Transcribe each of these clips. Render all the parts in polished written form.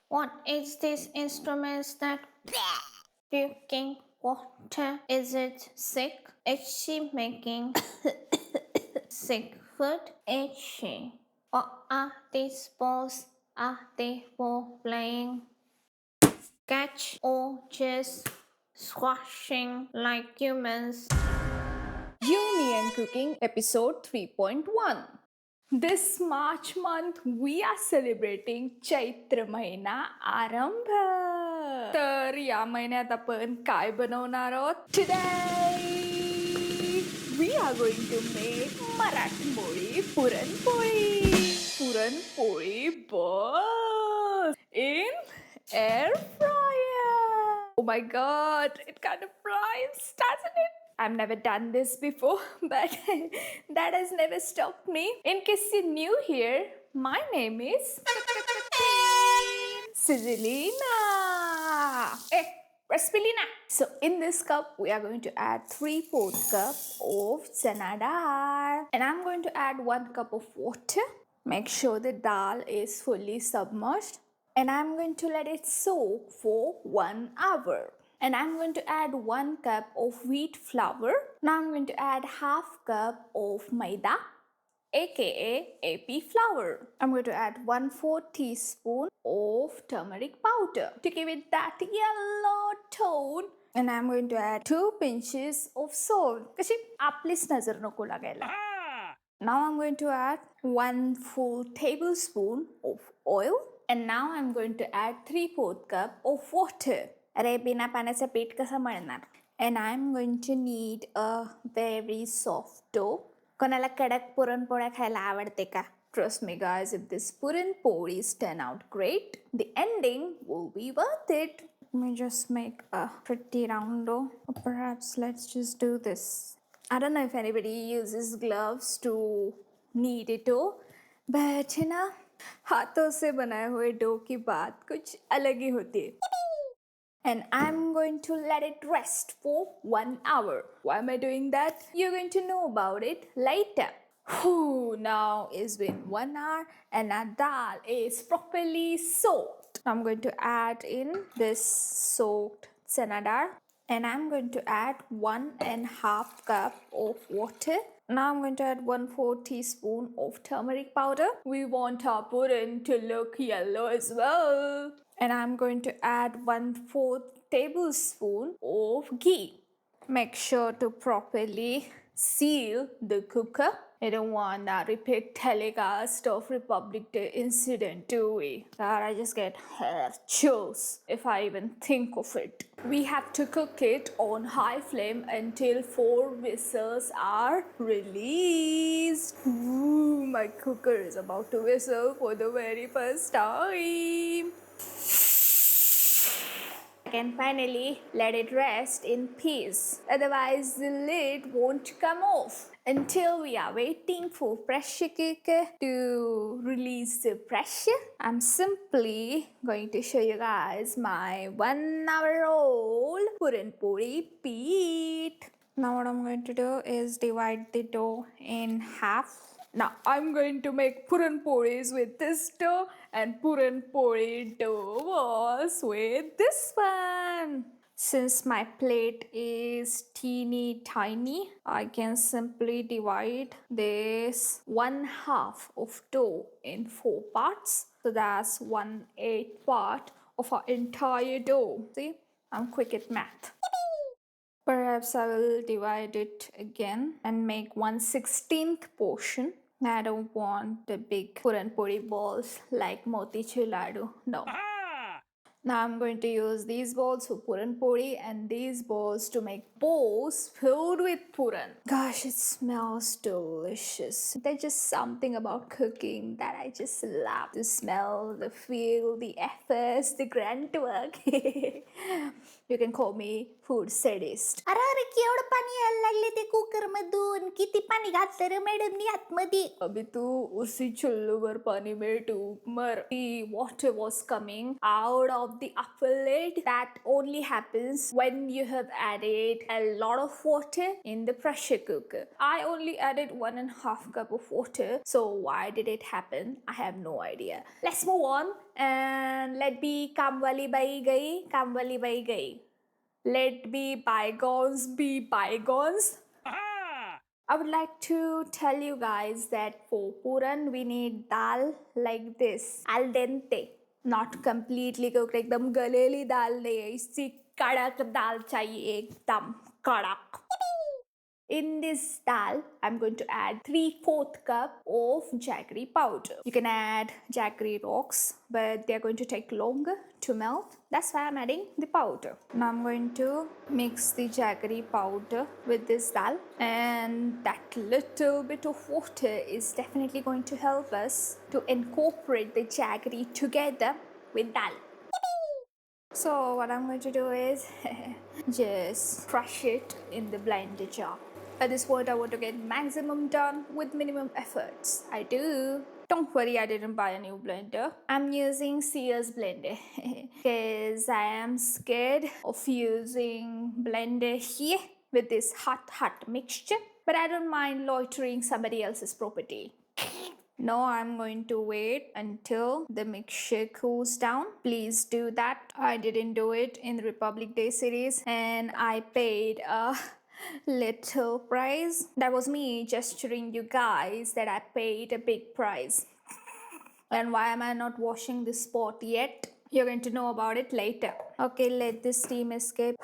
What is this instrument that puking water? Is it sick? Is she making sick food? Is she? What are these balls? Are they for playing catch or just squashing like humans? UMeAndCooking episode 3.1. This March month we are celebrating Chaitra महिना आरंभ. तर या महिन्यात आपण काय बनवणार आहोत? Today we are going to make Marathi मोळी puran poli. Puran poli balls in air fryer. Oh my god, it kind of fries, doesn't it? I've never done this before, but that has never stopped me. In case you're new here, my name is Kwin Czzlina. Raspilina. So in this cup, we are going to add 3/4 cup of chana dal. And I'm going to add 1 cup of water. Make sure the dal is fully submerged. And I'm going to let it soak for 1 hour. And I'm going to add 1 cup of wheat flour. Now I'm going to add half cup of maida, aka AP flour. I'm going to add 1/4 teaspoon of turmeric powder to give it that yellow tone. And I'm going to add 2 pinches of salt. कशी आपलीच नजर नको लागायला. Now I'm going to add 1 full tablespoon of oil. And now I'm going to add 3/4 cup of water. अरे बिना पाण्याचं पीठ कसं मळणार? And I'm going to need a very soft dough. कोणाला कडक पुरणपोळ्या खायला आवडते का? Trust me guys, if this puran polis turn out great, the ending will be worth it. Let me just make a pretty round dough. Or perhaps let's just do this. I don't know if anybody uses gloves to knead it dough, but you know, हाथों से बनाए हुए dough की बात कुछ अलग ही होती है. And I'm going to let it rest for 1 hour. Why am I doing that? You're going to know about it later. Now it's been 1 hour and our dal is properly soaked. I'm going to add in this soaked chana dal and I'm going to add 1.5 cup of water. Now I'm going to add 1/4 teaspoon of turmeric powder. We want our pudding to look yellow as well. And I'm going to add 1/4 tablespoon of ghee. Make sure to properly seal the cooker. I don't want that repeat telecast of Republic Day incident, do we? That I just get hair chills if I even think of it. We have to cook it on high flame until 4 whistles are released. Ooh, my cooker is about to whistle for the very first time. And finally let it rest in peace, otherwise the lid won't come off. Until we are waiting for pressure cooker to release the pressure, I'm simply going to show you guys my 1 hour old puran poli peat. Now what I'm going to do is divide the dough in half. Now I'm going to make puran polis with this dough and puran poli dough balls with this one. Since my plate is teeny tiny, I can simply divide this 1/2 of dough in 4 parts. So that's 1/8 part of our entire dough. See, I'm quick at math. Perhaps I will divide it again and make 1/16th portion. I don't want the big Puran Poli balls like motichur ladu. No. Now I'm going to use these balls for Puran Poli and these balls to make bows filled with Puran. Gosh, it smells delicious. There's just something about cooking that I just love. The smell, the feel, the efforts, the grunt work. You can call me food sadist. अरे केवढं पाणी यायला लागले ते cooker मधून किती पाणी घातलं रे मॅडमनी आतमध्ये अभी तू उसी चुल्लू पर पानी में डूब मर. The water was coming out of of the upper lid. That only happens when you have added a lot of water in the pressure cooker. I only added 1.5 cup of water, so why did it happen? I have no idea. Let's move on and let be काम वाली by गई, काम वाली by गई. Let be bygones be bygones. I would like to tell you guys that for puran we need dal like this, al dente, not completely cooked. एकदम गलेली दाल नहीं, इससे कड़क दाल चाहिए, एकदम कड़क. In this dal, I'm going to add 3/4 cup of jaggery powder. You can add jaggery rocks, but they're going to take longer to melt. That's why I'm adding the powder. Now I'm going to mix the jaggery powder with this dal, and that little bit of water is definitely going to help us to incorporate the jaggery together with dal. So what I'm going to do is just crush it in the blender jar. At this point, I want to get maximum done with minimum efforts. I do. Don't worry, I didn't buy a new blender. I'm using Sears blender because I am scared of using blender here with this hot mixture. But I don't mind loitering somebody else's property. No, I'm going to wait until the mixture cools down. Please do that. I didn't do it in the Republic Day series and I paid a little price. That was me gesturing you guys that I paid a big price. And why am I not washing this pot yet? You're going to know about it later. Okay, let the steam escape.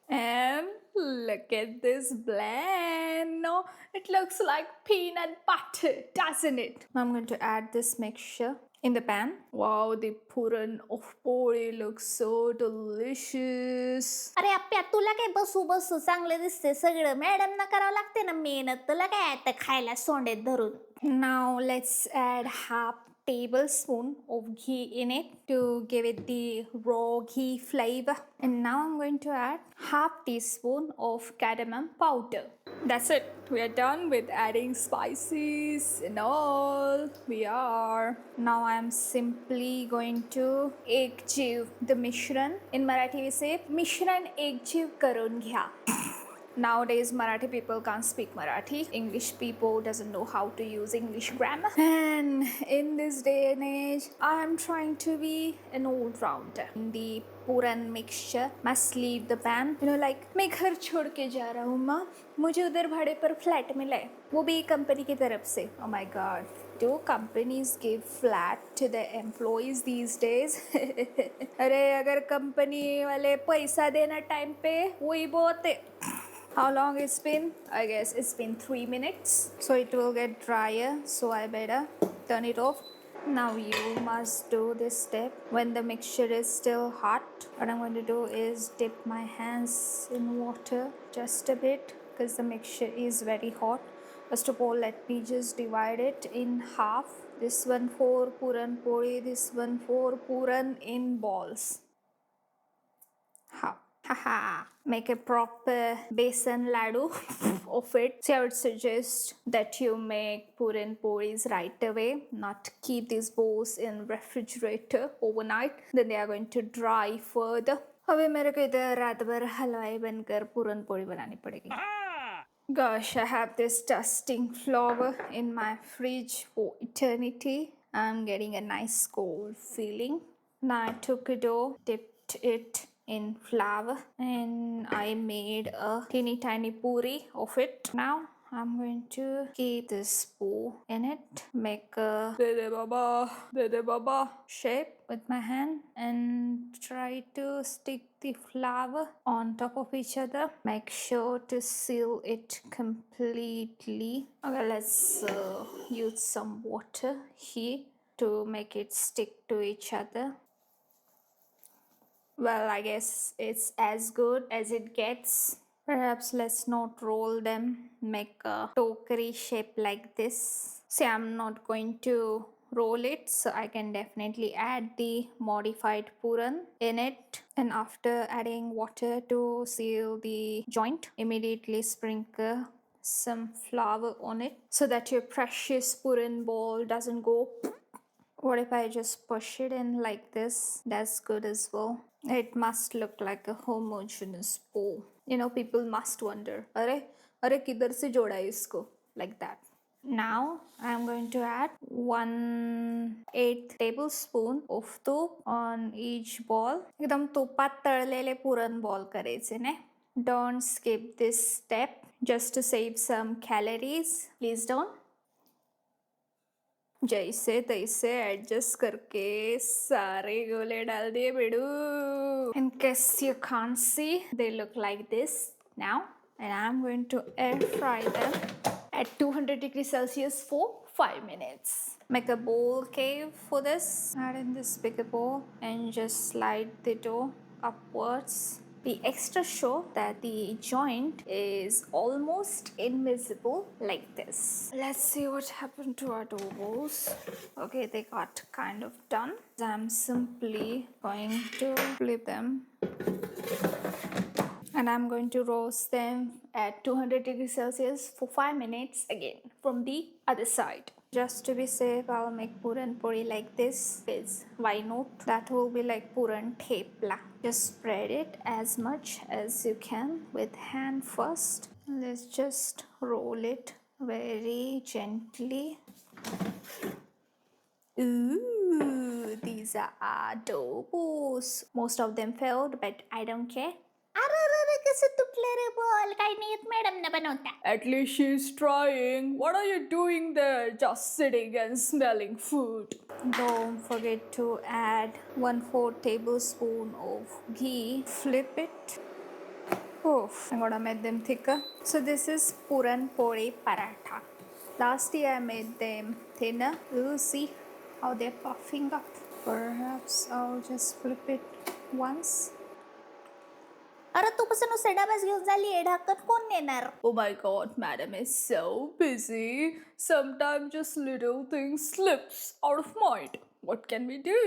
And look at this blend. No, it looks like peanut butter, doesn't it? I'm going to add this mixture in the pan. Wow, the puran of poli looks so delicious. अरे आप्या तुला काय बसू बसू चांगलं दिसते सगळं, madam ना करावं लागते ना मेहनत, तुला काय आता खायला सोंडेत धरून. Now let's add half tablespoon of ghee in it to give it the raw ghee flavor. And now I'm going to add half teaspoon of cardamom powder. That's it. We are done with adding spices and all. We are. Now I'm simply going to ekjiv the mishran. In Marathi we say mishran ekjiv karun घ्या. Nowadays Marathi people can't speak Marathi. English people doesn't know how to use English grammar. And in this day and age, I am trying to be an all-rounder. The puran mixture must leave the pan. You know, like मैं घर छोड़ के जा रहा हूँ माँ, मुझे उधर भाड़े पर फ्लैट मिला है, वो भी कंपनी की तरफ से. Oh my God. Do companies give flat to their employees these days? अरे अगर कंपनी वाले पैसा देना टाइम पे वही बहुत है. How long it's been? I guess it's been 3 minutes. So it will get drier. So I better turn it off. Now you must do this step when the mixture is still hot. What I'm going to do is dip my hands in water just a bit because the mixture is very hot. First of all, let me just divide it in half. This one for Puran Poli, this one for Puran in balls. How? Haha, make a proper besan laddu of it. So I would suggest that you make puran polis right away, not keep these balls in refrigerator overnight. Then they are going to dry further. अबे मेरे को इधर रात भर हलवाई बनकर पूरन पोली बनानी पड़ेगी. Gosh, I have this dusting flour in my fridge for eternity. I'm getting a nice cold feeling. Now I took a dough, dipped it in flour, and I made a teeny tiny puri of it. Now I'm going to keep this bowl in it, make a Dede Baba shape with my hand and try to stick the flour on top of each other. Make sure to seal it completely. Okay, let's use some water here to make it stick to each other. Well, I guess it's as good as it gets. Perhaps let's not roll them, make a tokery shape like this. See, I'm not going to roll it, so I can definitely add the modified puran in it. And after adding water to seal the joint, immediately sprinkle some flour on it so that your precious puran ball doesn't go What if I just push it in like this? That's good as well. It must look like a homogeneous bowl. You know, people must wonder, अरे किधर से जोड़ा है इसको? Like that. Now I'm going to add 1/8 tablespoon of तूप on each ball. एकदम तुपात तळलेले पुरण बॉल करायचे ने. Don't skip this step just to save some calories. Please don't. जैसे तैसे एडजस्ट करके सारे गोले डाल दिए बेडू. In case you can't see, they look like this now, and I'm going to air fry them at 200 degrees Celsius for 5 minutes. Make a bowl cave for this. Add in this bigger bowl and just slide the dough upwards. Be extra sure that the joint is almost invisible like this. Let's see what happened to our dough balls. Okay, they got kind of done. I'm simply going to flip them. And I'm going to roast them at 200 degrees Celsius for 5 minutes again from the other side. Just to be safe, I'll make Puran Poli like this. Because why not? That will be like Puran thepla. Just spread it as much as you can with hand first. Let's just roll it very gently. Ooh, these are dough balls. Most of them failed, but I don't care. अरे कसं तुटले रे ball? काही नाही येत madam ना बनवता. At least she's trying. What are you doing there? Just sitting and smelling food. Don't forget to add 1/4 tablespoon of ghee. Flip it. Oof, I'm gonna make them thicker. So this is Puran Poli paratha. Last year I made them thinner. You'll see how they're puffing up. Perhaps I'll just flip it once. अरे तू कसं नुसतं डबाच घेऊन झाली ढाकण कोण नेणार? Oh my god, madam is so busy. Sometimes just little things slips out of mind. What can we do?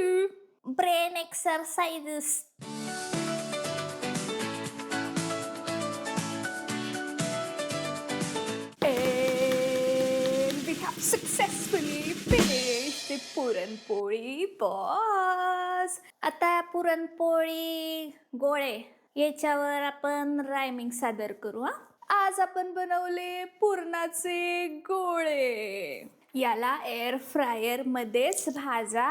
Brain exercises. And we have successfully finished the Puran Poli balls. आता पुरणपोळी गोळे याच्यावर आपण रायमिंग सादर करू. हा आज आपण बनवले पुरणाचे गोळे. याला एअर फ्रायर मध्येच भाजा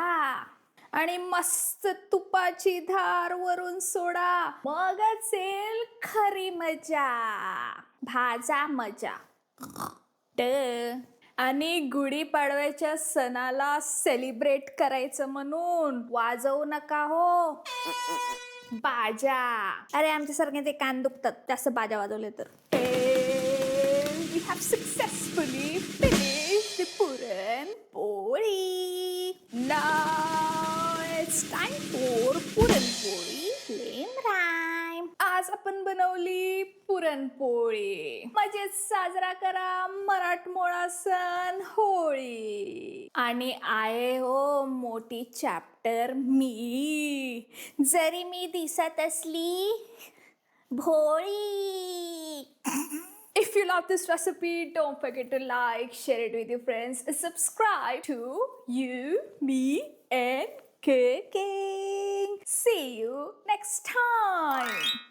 आणि मस्त तुपाची धार वरून सोडा. मगच येईल खरी मजा. भाजा मजा. आणि गुढीपाडव्याच्या सणाला सेलिब्रेट करायचं म्हणून वाजवू नका हो बाजा. अरे आमच्यासारखे ते कान दुखतात जास्त बाजा वाजवले तर. We have successfully finished the Puran Poli. Now it's time for Puran Poli lame rhyme. आज आपण बनवली पुरणपोळी. मजेत साजरा करा मराठमोळा सण होळी. आणि आहे हो मोठी चॅप्टर मी. जरी मी दिसत असली भोळी. If you love this recipe, don't forget to like, share it with your friends, and subscribe to You, Me, and Cooking. See you next time.